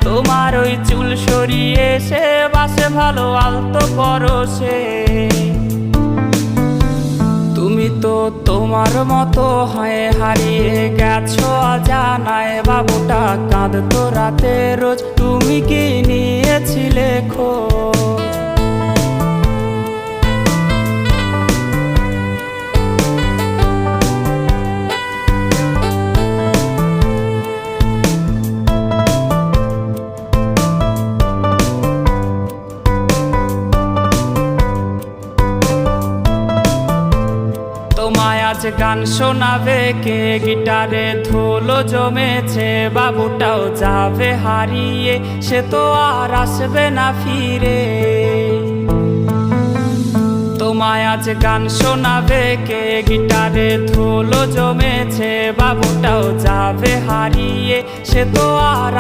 তোমার ওই চুল সরিয়ে সে বাসে ভালো আলতো পরশে। তুমি তো তোমার মতো হয়ে হারিয়ে গেছো অজানায়। বাবুটা কাঁদতো রাতে রোজ, তুমি কি নিয়েছিলে খোঁজ? তোমায় আজ গান শোনাবে কে? গিটারে ধুলো জমেছে, বাবুটাও যাবে হারিয়ে, সে তো আর আসবে না ফিরে। তোমায় আজ গান শোনাবে কে? গিটারে ধুলো জমেছে, বাবুটাও যাবে হারিয়ে, সে তো আর